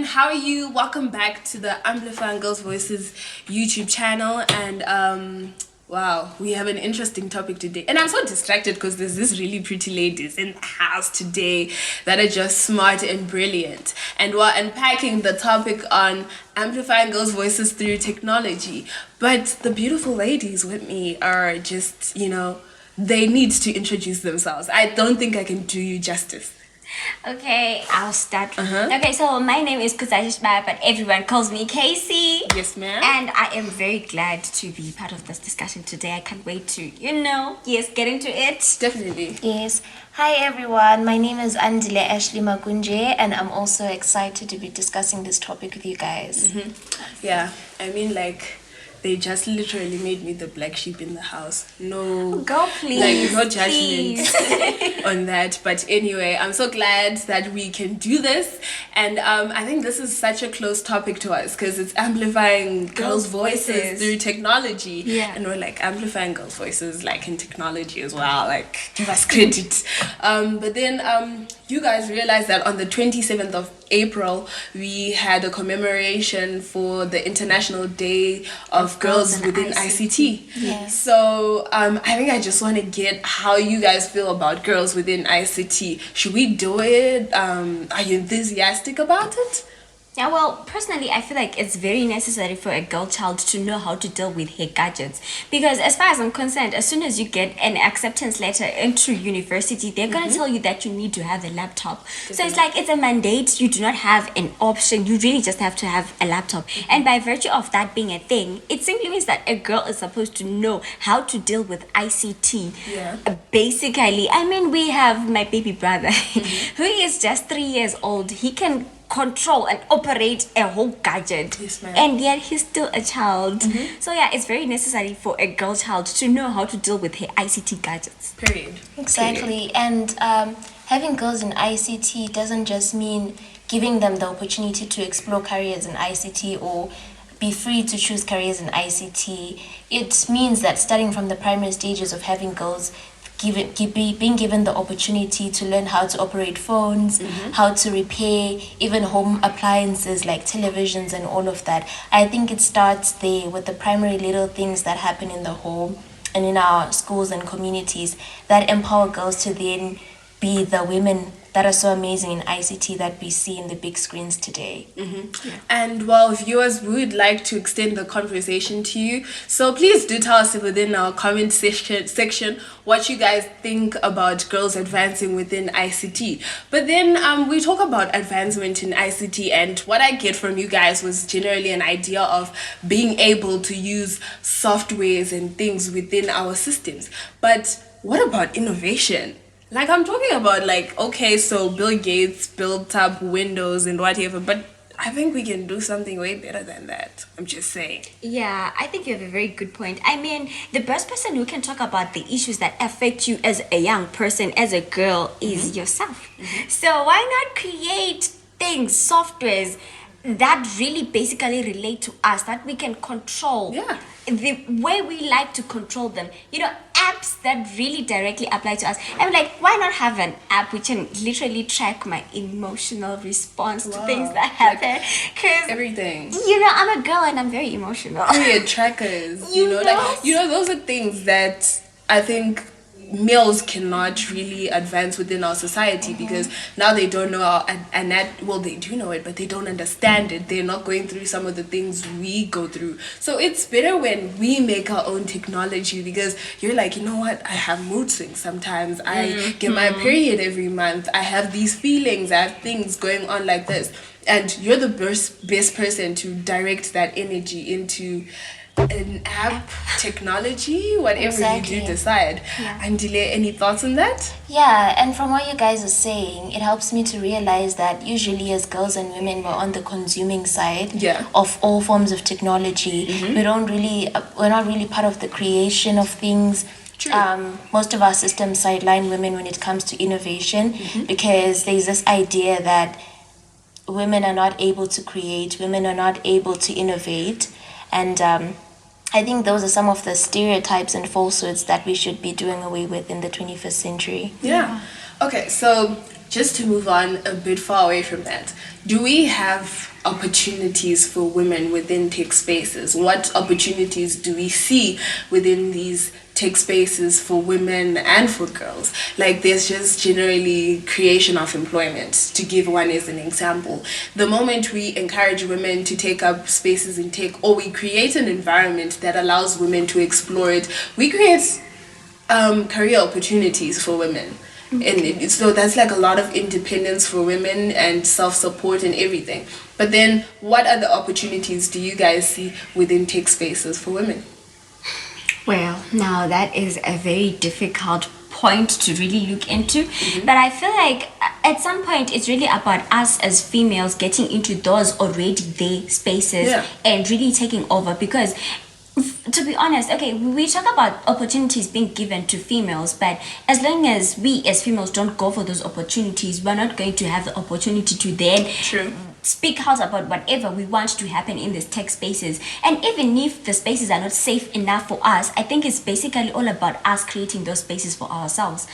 How are you? Welcome back to the Amplifying Girls Voices YouTube channel. And wow, we have an interesting topic today. And I'm so distracted because there's this really pretty ladies in the house today that are just smart and brilliant. And we're unpacking the topic on amplifying girls' voices through technology. But the beautiful ladies with me are just, they need to introduce themselves. I don't think I can do you justice. Okay, I'll start. Okay, so my name is Kuzashishba, but everyone calls me Casey. Yes, ma'am. And I am very glad to be part of this discussion today. I can't wait to, get into it. Definitely. Yes. Hi everyone, my name is Andile Ashley Magunje and I'm also excited to be discussing this topic with you guys. Yeah, I mean, they just literally made me the black sheep in the house. No, Go please. no judgment on that. But anyway, I'm so glad that we can do this. And I think this is such a close topic to us because it's amplifying girls' voices through technology. Yeah. And we're amplifying girls' voices in technology as well. Give us credit. But then you guys realize that on the 27th of April, we had a commemoration for the International Day of Girls within ICT. Yes. So I think I just want to get how you guys feel about girls within ICT. Should we do it? Are you enthusiastic about it? Yeah, well, personally, I feel like it's very necessary for a girl child to know how to deal with her gadgets. Because as far as I'm concerned, as soon as you get an acceptance letter into university, they're going to tell you that you need to have a laptop. So it's a mandate. You do not have an option. You really just have to have a laptop. And by virtue of that being a thing, it simply means that a girl is supposed to know how to deal with ICT. Yeah. Basically, I mean, we have my baby brother who is just 3 years old. He can control and operate a whole gadget. Yes, ma'am. And yet he's still a child. So yeah, it's very necessary for a girl child to know how to deal with her ICT gadgets. Period. Exactly. And having girls in ICT doesn't just mean giving them the opportunity to explore careers in ICT or be free to choose careers in ICT. It means that starting from the primary stages of having girls being given the opportunity to learn how to operate phones, how to repair even home appliances like televisions and all of that. I think it starts there with the primary little things that happen in the home and in our schools and communities that empower girls to then be the women that are so amazing in ICT that we see in the big screens today. And viewers, we would like to extend the conversation to you. So please do tell us within our comment section what you guys think about girls advancing within ICT. But then we talk about advancement in ICT, and what I get from you guys was generally an idea of being able to use softwares and things within our systems. But what about innovation? I'm talking about okay, so Bill Gates built up Windows and whatever, but I think we can do something way better than that. I'm just saying. Yeah, I think you have a very good point. I mean, the best person who can talk about the issues that affect you as a young person, as a girl, is yourself. So why not create things, softwares that really basically relate to us, that we can control? Yeah. The way we like to control them. Apps that really directly apply to us. I'm why not have an app which can literally track my emotional response to things that happen? Because everything. I'm a girl and I'm very emotional. Period trackers. Those are things that I think males cannot really advance within our society because now they don't know they do know it, but they don't understand it. They're not going through some of the things we go through. So it's better when we make our own technology because you're you know what, I have mood swings sometimes. I get my period every month. I have these feelings. I have things going on like this. And you're the best person to direct that energy into an app, technology, whatever you do decide. Andile, any thoughts on that? Yeah, and from what you guys are saying, it helps me to realize that usually as girls and women, we're on the consuming side of all forms of technology. We're not really part of the creation of things. True. Most of our systems sideline women when it comes to innovation because there's this idea that women are not able to create, women are not able to innovate, and I think those are some of the stereotypes and falsehoods that we should be doing away with in the 21st century. Yeah. Okay, so just to move on a bit far away from that, do we have opportunities for women within tech spaces? What opportunities do we see within these tech spaces for women and for girls? Like, there's just generally creation of employment, to give one as an example. The moment we encourage women to take up spaces in tech, or we create an environment that allows women to explore it, we create career opportunities for women. And so that's like a lot of independence for women and self-support and everything. But then what other opportunities do you guys see within tech spaces for women? Well, now that is a very difficult point to really look into. But I feel like at some point it's really about us as females getting into those already there spaces and really taking over. Because to be honest, okay, we talk about opportunities being given to females, but as long as we as females don't go for those opportunities, we're not going to have the opportunity to then speak out about whatever we want to happen in these tech spaces. And even if the spaces are not safe enough for us, I think it's basically all about us creating those spaces for ourselves.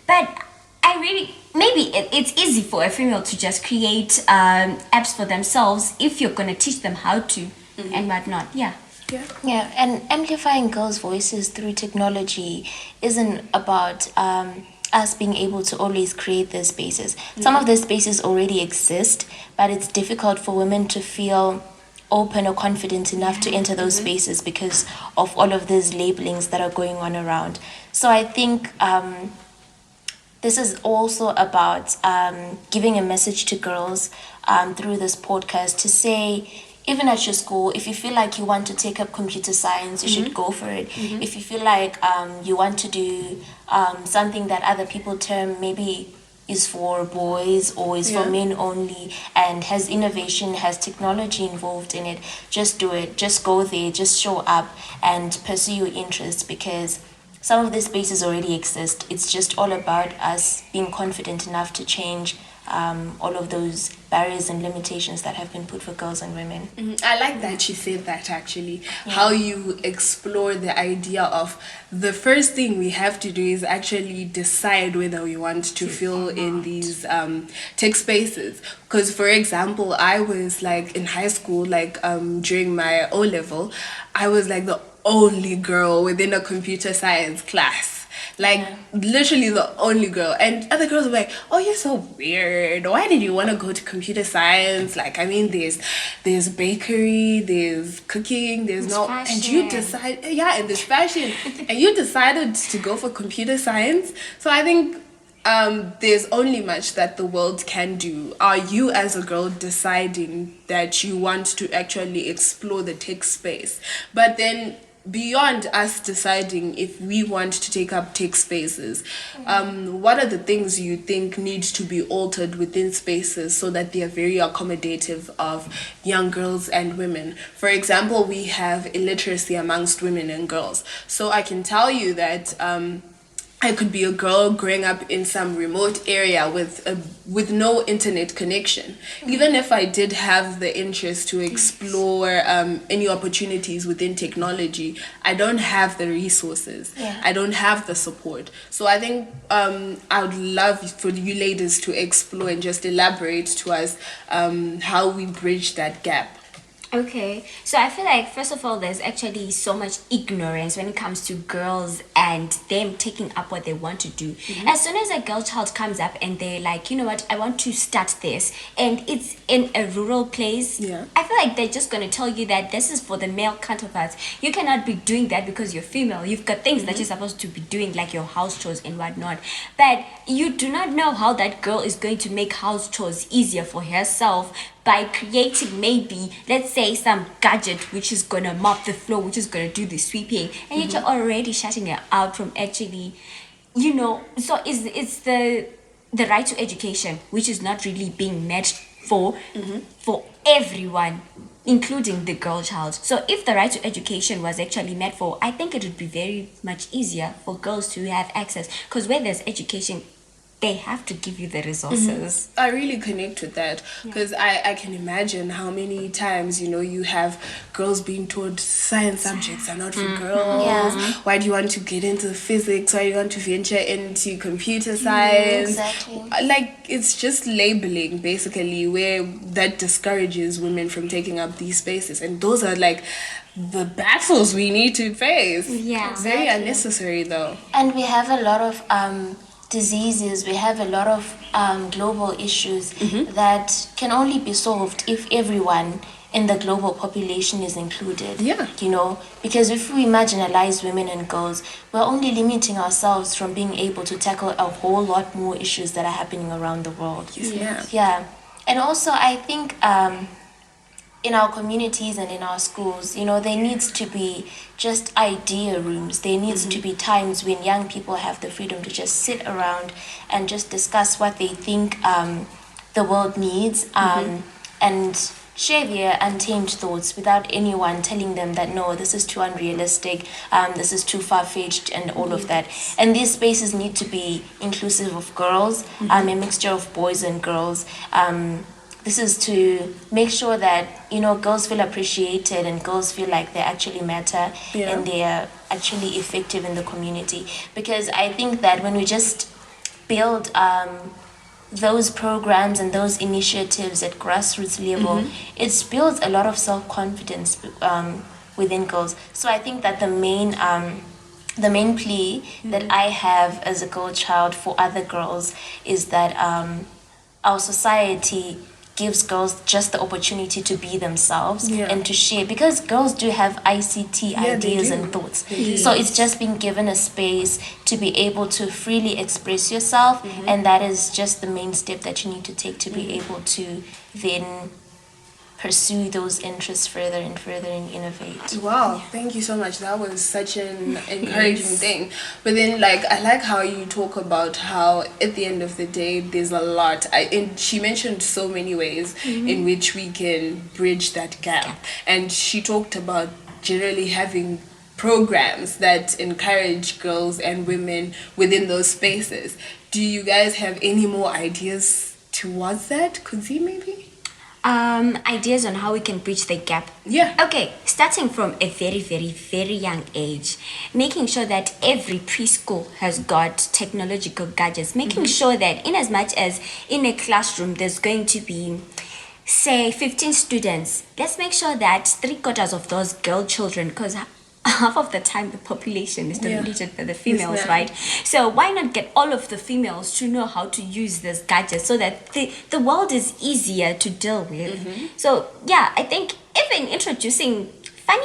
But I really, maybe it's easy for a female to just create apps for themselves if you're going to teach them how to and whatnot. Yeah, and amplifying girls' voices through technology isn't about us being able to always create these spaces. Some of these spaces already exist, but it's difficult for women to feel open or confident enough to enter those spaces because of all of these labelings that are going on around. So I think this is also about giving a message to girls through this podcast to say, even at your school, if you feel like you want to take up computer science, you should go for it. If you feel like you want to do something that other people term maybe is for boys or is for men only and has innovation, has technology involved in it, just do it. Just go there, just show up and pursue your interests, because some of these spaces already exist. It's just all about us being confident enough to change all of those barriers and limitations that have been put for girls and women. I like that you said that, actually. How you explore the idea of the first thing we have to do is actually decide whether we want to feel in these tech spaces. Because, for example, I was like in high school, like during my O level, I was like the only girl within a computer science class. Like, literally the only girl. And other girls were like, oh, you're so weird. Why did you want to go to computer science? Like, I mean, there's bakery, there's cooking, there's no... Fashion. And you decide... Yeah, and there's fashion. And you decided to go for computer science. So I think there's only much that the world can do. Are you as a girl deciding that you want to actually explore the tech space? But then... beyond us deciding if we want to take up tech spaces, what are the things you think need to be altered within spaces so that they are very accommodative of young girls and women? For example, we have illiteracy amongst women and girls. So I can tell you that I could be a girl growing up in some remote area with no internet connection. Even if I did have the interest to explore any opportunities within technology, I don't have the resources. I don't have the support. So I think I would love for you ladies to explore and just elaborate to us how we bridge that gap. Okay, so I feel like first of all, there's actually so much ignorance when it comes to girls and them taking up what they want to do. As soon as a girl child comes up and they're like, you know what, I want to start this, and it's in a rural place, I feel like they're just going to tell you that this is for the male counterparts. You cannot be doing that because you're female. You've got things that you're supposed to be doing, like your house chores and whatnot. But you do not know how that girl is going to make house chores easier for herself by creating maybe, let's say, some gadget which is gonna mop the floor, which is gonna do the sweeping, and you're already shutting her out from actually, you know. So it's the right to education which is not really being met for everyone, including the girl child. So if the right to education was actually met for, I think it would be very much easier for girls to have access, because where there's education, they have to give you the resources. I really connect with that because I can imagine how many times, you have girls being taught science subjects are not for girls. Yeah. Why do you want to get into physics? Why do you want to venture into computer science? Exactly. Like, it's just labeling, basically, where that discourages women from taking up these spaces. And those are, like, the battles we need to face. Yeah. Very unnecessary, though. And we have a lot of diseases, we have a lot of global issues that can only be solved if everyone in the global population is included. Yeah. Because if we marginalize women and girls, we're only limiting ourselves from being able to tackle a whole lot more issues that are happening around the world. Yeah. And also, I think in our communities and in our schools, there needs to be just idea rooms. There needs to be times when young people have the freedom to just sit around and just discuss what they think the world needs and share their untamed thoughts without anyone telling them that, no, this is too unrealistic, this is too far-fetched and all of that. And these spaces need to be inclusive of girls, a mixture of boys and girls. This is to make sure that, girls feel appreciated and girls feel like they actually matter and they are actually effective in the community. Because I think that when we just build those programs and those initiatives at grassroots level, it builds a lot of self-confidence within girls. So I think that the main plea that I have as a girl child for other girls is that our society gives girls just the opportunity to be themselves and to share, because girls do have ICT ideas and thoughts. So it's just being given a space to be able to freely express yourself, and that is just the main step that you need to take to be able to then pursue those interests further and innovate. Wow, thank you so much. That was such an encouraging thing. But then, I like how you talk about how at the end of the day, there's a lot. And she mentioned so many ways in which we can bridge that gap. And she talked about generally having programs that encourage girls and women within those spaces. Do you guys have any more ideas towards that? Could see maybe? Ideas on how we can bridge the gap. Yeah. Okay, starting from a very, very, very young age, making sure that every preschool has got technological gadgets, making sure that in as much as in a classroom there's going to be, say, 15 students, let's make sure that 3/4 of those girl children, because half of the time the population is dominated by the females, right? So why not get all of the females to know how to use this gadget so that the world is easier to deal with? So yeah, I think even introducing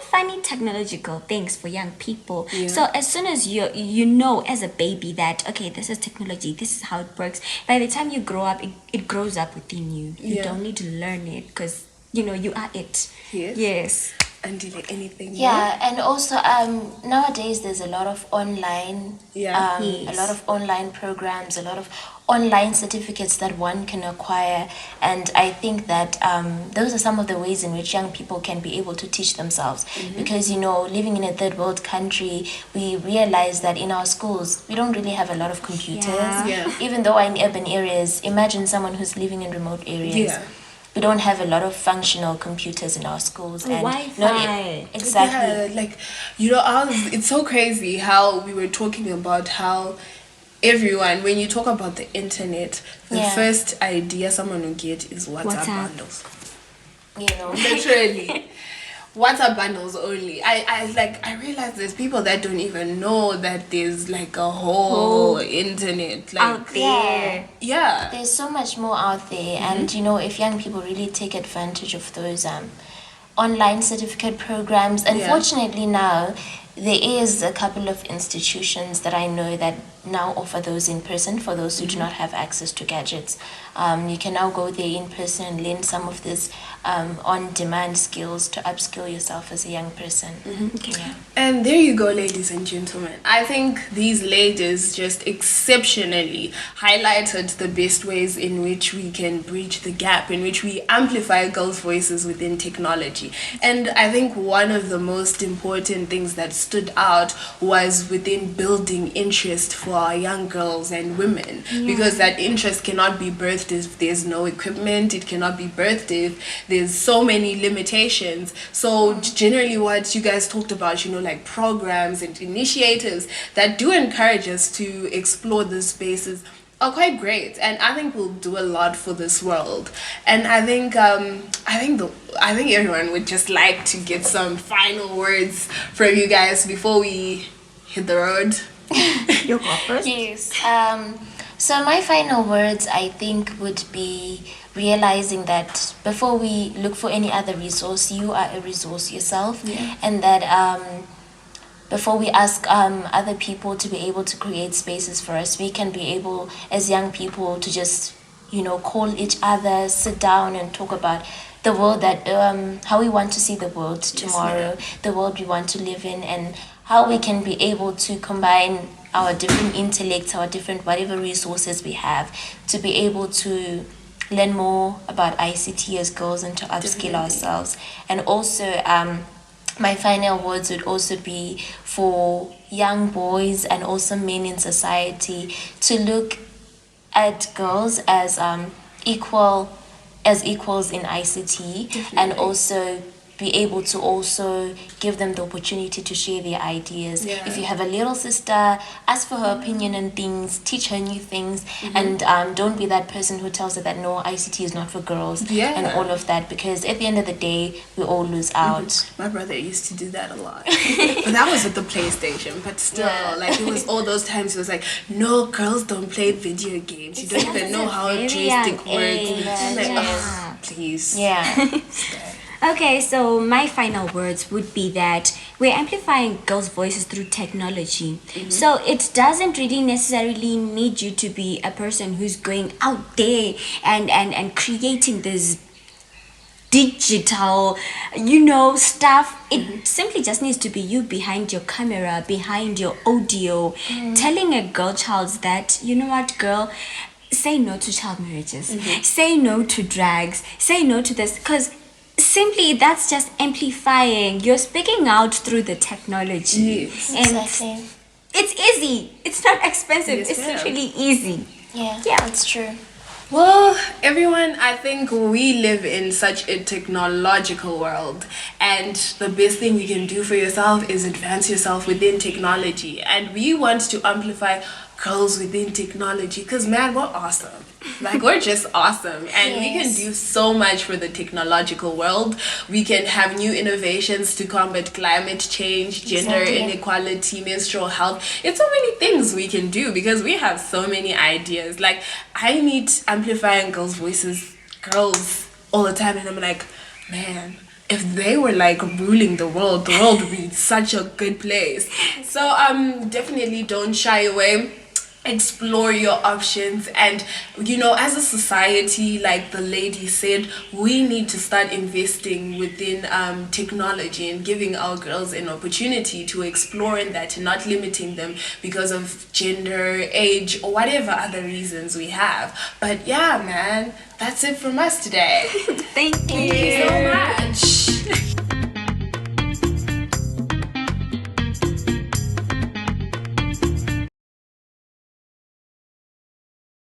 funny technological things for young people. So as soon as you know as a baby that, okay, this is technology, this is how it works, by the time you grow up, it grows up within you. You don't need to learn it because you are it. Yes. And anything more? Yeah, and also nowadays there's a lot of online, a lot of online programs, a lot of online certificates that one can acquire, and I think that those are some of the ways in which young people can be able to teach themselves. Because living in a third world country, we realize that in our schools we don't really have a lot of computers. Even though in urban areas, imagine someone who's living in remote areas. We don't have a lot of functional computers in our schools, and Wi-Fi. Exactly. It's so crazy how we were talking about how everyone, when you talk about the internet, the first idea someone will get is WhatsApp bundles. Literally. WhatsApp bundles only. I realize there's people that don't even know that there's a whole internet out there. There's so much more out there, and if young people really take advantage of those online certificate programs, unfortunately now there is a couple of institutions that I know that now offer those in person for those who do not have access to gadgets. You can now go there in person and learn some of these on-demand skills to upskill yourself as a young person. Okay. Yeah. And there you go, ladies and gentlemen. I think these ladies just exceptionally highlighted the best ways in which we can bridge the gap, in which we amplify girls' voices within technology. And I think one of the most important things that stood out was within building interest for our young girls and women, because that interest cannot be birthed if there's no equipment. It cannot be birthed if there's so many limitations. So generally what you guys talked about, like programs and initiatives that do encourage us to explore these spaces are quite great, and I think we'll do a lot for this world. And I think everyone would just like to get some final words from you guys before we hit the road. You go first. Yes. So my final words, I think, would be realizing that before we look for any other resource, you are a resource yourself, and that before we ask other people to be able to create spaces for us, we can be able, as young people, to just call each other, sit down, and talk about the world, that how we want to see the world tomorrow, the world we want to live in, and how we can be able to combine our different intellects, our different whatever resources we have, to be able to learn more about ICT as girls and to upskill ourselves. And also, my final words would also be for young boys and also men in society to look at girls as equals in ICT, and also be able to also give them the opportunity to share their ideas. If you have a little sister, ask for her opinion on things, teach her new things, and don't be that person who tells her that no, ICT is not for girls, and all of that, because at the end of the day, we all lose out. My brother used to do that a lot. But that was with the PlayStation, but still, it was all those times it was like, no, girls don't play video games. You don't even know how a joystick works. I'm like, please. Yeah. Okay, so my final words would be that we're amplifying girls' voices through technology. So it doesn't really necessarily need you to be a person who's going out there and creating this digital, stuff. It simply just needs to be you behind your camera, behind your audio, telling a girl child that, you know what, girl, say no to child marriages, say no to drags, say no to this, because simply that's just amplifying. You're speaking out through the technology. Yes. And Exactly. it's easy. It's not expensive. Yes, it's ma'am. literally easy. Yeah, that's true. Well, everyone, I think we live in such a technological world, and the best thing you can do for yourself is advance yourself within technology. And we want to amplify girls within technology because, man, we're awesome. We're just awesome, and we can do so much for the technological world. We can have new innovations to combat climate change, gender inequality, menstrual health. It's so many things we can do because we have so many ideas. I meet amplifying girls' voices, girls all the time, and I'm like, man, if they were ruling the world would be such a good place. So definitely don't shy away. Explore your options, and as a society, like the lady said, we need to start investing within technology and giving our girls an opportunity to explore in that, and not limiting them because of gender, age, or whatever other reasons we have. But yeah, man, that's it from us today. Thank you So much.